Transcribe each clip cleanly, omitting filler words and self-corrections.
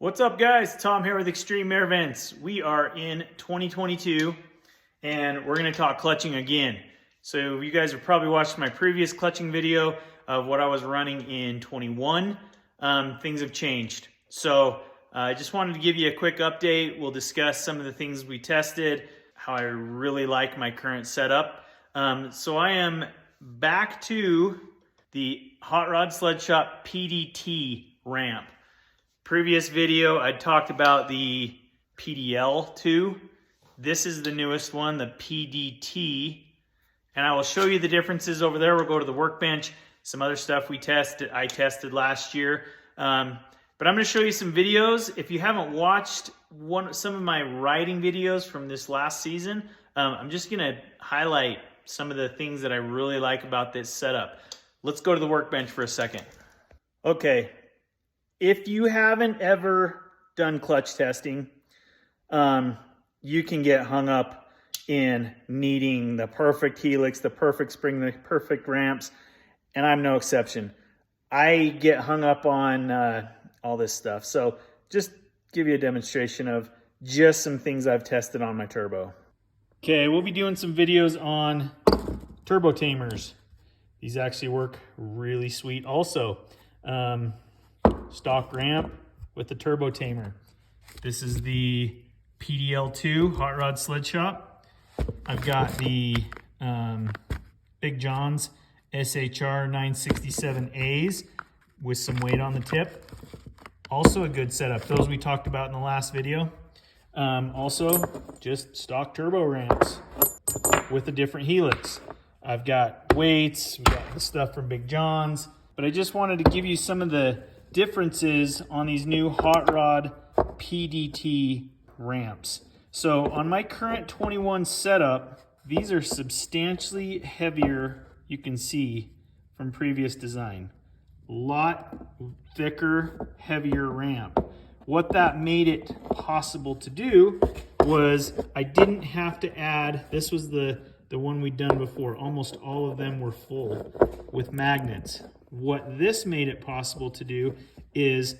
What's up, guys? Tom here with Extreme Air Vents. We are in 2022 and we're going to talk clutching again. So you guys have probably watched my previous clutching video of what I was running in 21. Things have changed. So I just wanted to give you a quick update. We'll discuss some of the things we tested, how I really like my current setup. So I am back to the Hot Rod Sled Shop PDT ramp. Previous video, I talked about the PDL2. This is the newest one, the PDT. And I will show you the differences over there. We'll go to the workbench, some other stuff I tested last year. But I'm gonna show you some videos. If you haven't watched some of my riding videos from this last season, I'm just gonna highlight some of the things that I really like about this setup. Let's go to the workbench for a second. Okay. If you haven't ever done clutch testing, you can get hung up in needing the perfect Helix, the perfect spring, the perfect ramps, and I'm no exception. I get hung up on all this stuff. So just give you a demonstration of just some things I've tested on my turbo. Okay, we'll be doing some videos on turbo tamers. These actually work really sweet also. Stock ramp with the turbo tamer. This is the PDL2 Hot Rod Sled Shop. I've got the Big John's SHR 967As with some weight on the tip. Also a good setup. Those we talked about in the last video. Also just stock turbo ramps with a different Helix. I've got weights, we've got the stuff from Big John's, but I just wanted to give you some of the differences on these new Hot Rod PDT ramps. So on my current 21 setup, these are substantially heavier, you can see from previous design. A lot thicker, heavier ramp. What that made it possible to do was I didn't have to add, this was the one we'd done before, almost all of them were full with magnets. What this made it possible to do is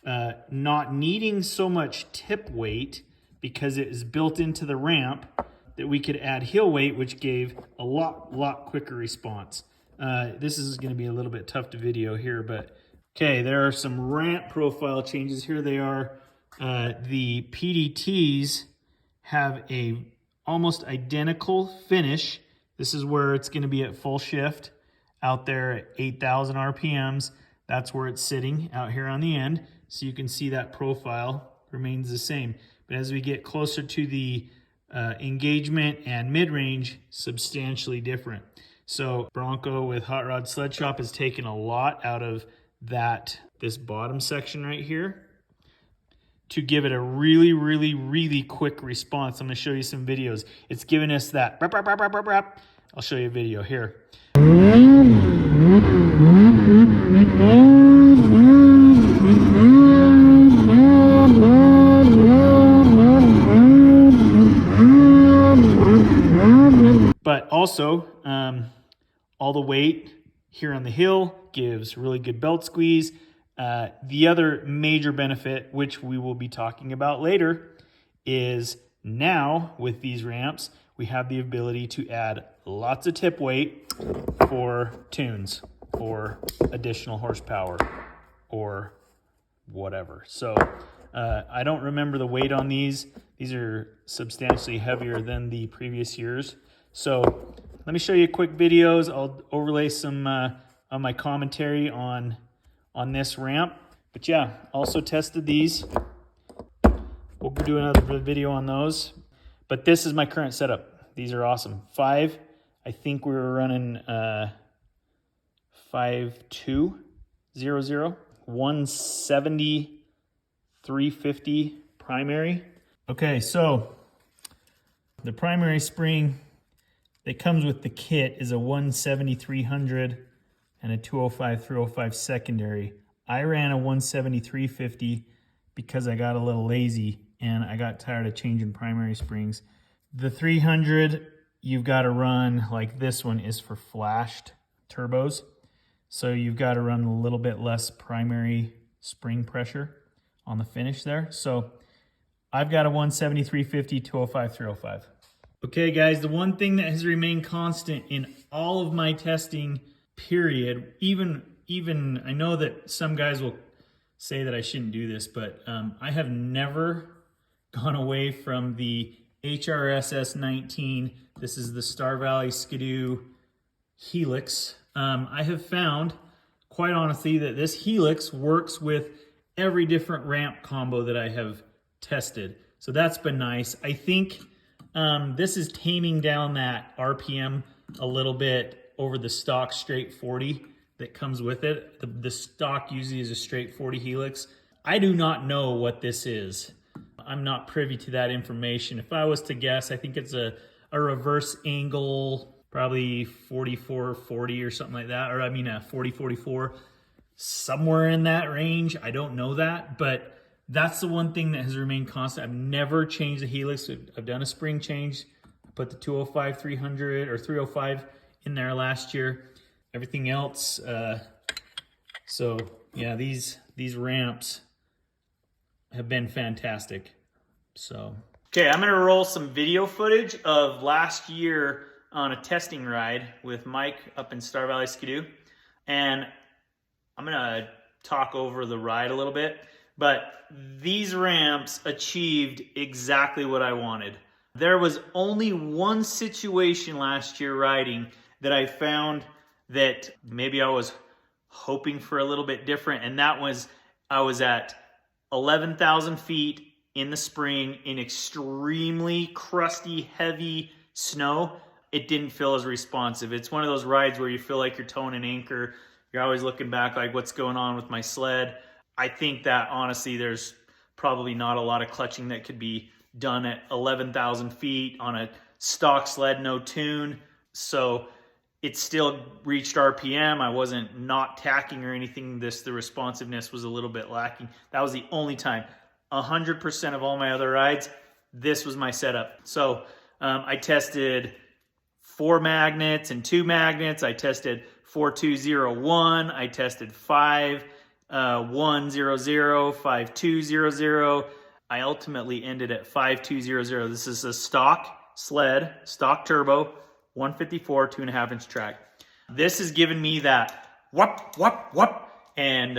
not needing so much tip weight because it is built into the ramp that we could add heel weight, which gave a lot quicker response. This is going to be a little bit tough to video here, but okay, there are some ramp profile changes. Here they are. The PDTs have a almost identical finish. This is where it's going to be at full shift. Out there at 8,000 RPMs, that's where it's sitting out here on the end. So you can see that profile remains the same. But as we get closer to the engagement and mid-range, substantially different. So Bronco with Hot Rod Sled Shop has taken a lot out of this bottom section right here to give it a really quick response. I'm gonna show you some videos. It's giving us that. I'll show you a video here. But also, all the weight here on the hill gives really good belt squeeze. The other major benefit, which we will be talking about later, is now with these ramps, we have the ability to add lots of tip weight for tunes, for additional horsepower, or whatever. So I don't remember the weight on these. These are substantially heavier than the previous years. So let me show you quick videos. I'll overlay some of my commentary on this ramp. But yeah, also tested these. We'll do another video on those. But this is my current setup. These are awesome. I think we were running 5200, 170, 350 primary. Okay, so the primary spring that comes with the kit is a 170, 300 and a 205, 305 secondary. I ran a 170, 350 because I got a little lazy and I got tired of changing primary springs. The 300, you've got to run, like this one is for flashed turbos. So you've got to run a little bit less primary spring pressure on the finish there. So I've got a 170, 350, 205, 305. Okay guys, the one thing that has remained constant in all of my testing period, even I know that some guys will say that I shouldn't do this, but I have never gone away from the HRSS 19. This is the Star Valley Skidoo Helix. I have found, quite honestly, that this Helix works with every different ramp combo that I have tested. So that's been nice. I think this is taming down that RPM a little bit over the stock straight 40 that comes with it. The stock usually is a straight 40 Helix. I do not know what this is. I'm not privy to that information. If I was to guess, I think it's a reverse angle, probably 44-40 or something like that. Or I mean a 40-44, somewhere in that range. I don't know that, but that's the one thing that has remained constant. I've never changed the Helix. I've done a spring change. I put the 205, 300 or 305 in there last year. Everything else, so yeah, these ramps have been fantastic. So, okay, I'm gonna roll some video footage of last year on a testing ride with Mike up in Star Valley Skidoo. And I'm gonna talk over the ride a little bit, but these ramps achieved exactly what I wanted. There was only one situation last year riding that I found that maybe I was hoping for a little bit different, and that was I was at 11,000 feet in the spring in extremely crusty, heavy snow. It didn't feel as responsive. It's one of those rides where you feel like you're towing an anchor. You're always looking back like, what's going on with my sled? I think that honestly, there's probably not a lot of clutching that could be done at 11,000 feet on a stock sled, no tune. So it still reached RPM. I wasn't not tacking or anything. The responsiveness was a little bit lacking. That was the only time. 100% of all my other rides, this was my setup. So I tested 4 magnets and 2 magnets. I tested 4201. I tested 5100, 5200. I ultimately ended at 5200. This is a stock sled, stock turbo, 154, 2.5 inch track. This has given me that whoop, whoop, whoop. And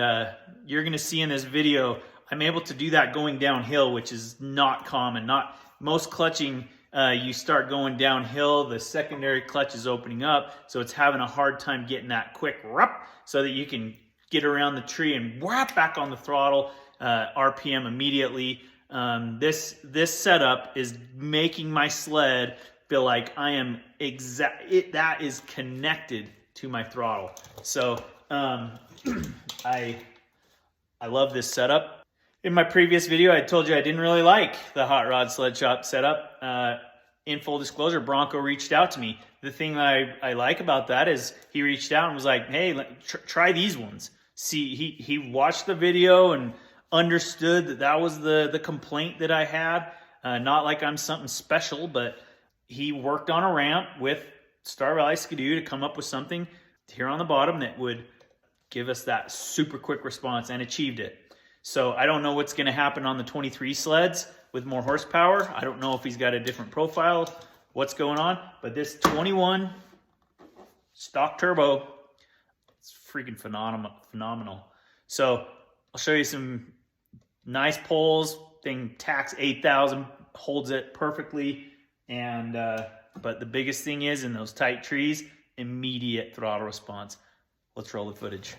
you're gonna see in this video, I'm able to do that going downhill, which is not common. Not most clutching, you start going downhill, the secondary clutch is opening up, so it's having a hard time getting that quick whoop so that you can get around the tree and whap back on the throttle, RPM immediately. This setup is making my sled feel like I am that is connected to my throttle. So I love this setup. In my previous video, I told you I didn't really like the Hot Rod Sled Shop setup. In full disclosure, Bronco reached out to me. The thing that I like about that is he reached out and was like, hey, try these ones. See, he watched the video and understood that was the complaint that I had. Not like I'm something special, but he worked on a ramp with Star Valley Skidoo to come up with something here on the bottom that would give us that super quick response, and achieved it. So I don't know what's going to happen on the 23 sleds with more horsepower. I don't know if he's got a different profile, what's going on, but this 21 stock turbo, it's freaking phenomenal. So I'll show you some nice poles. Thing tacks 8,000, holds it perfectly. And but the biggest thing is, in those tight trees, immediate throttle response. Let's roll the footage.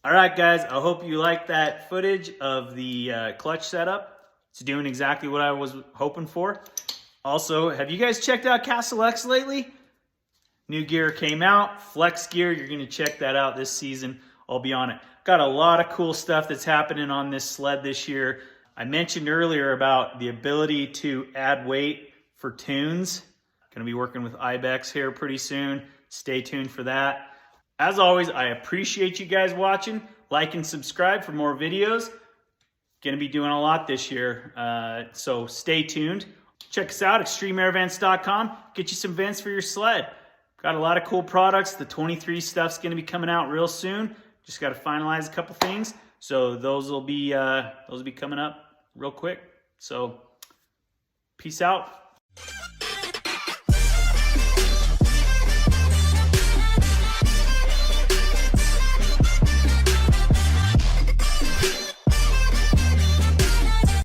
All right, guys, I hope you liked that footage of the clutch setup. It's doing exactly what I was hoping for. Also, have you guys checked out Castle X lately? New gear came out, Flex gear. You're going to check that out this season. I'll be on it. Got a lot of cool stuff that's happening on this sled this year. I mentioned earlier about the ability to add weight for tunes. Going to be working with Ibex here pretty soon. Stay tuned for that. As always, I appreciate you guys watching. Like and subscribe for more videos. Going to be doing a lot this year, so stay tuned. Check us out, extremeairvents.com. Get you some vents for your sled. Got a lot of cool products. The 23 stuff's going to be coming out real soon. Just got to finalize a couple things. So those will be coming up real quick. So peace out.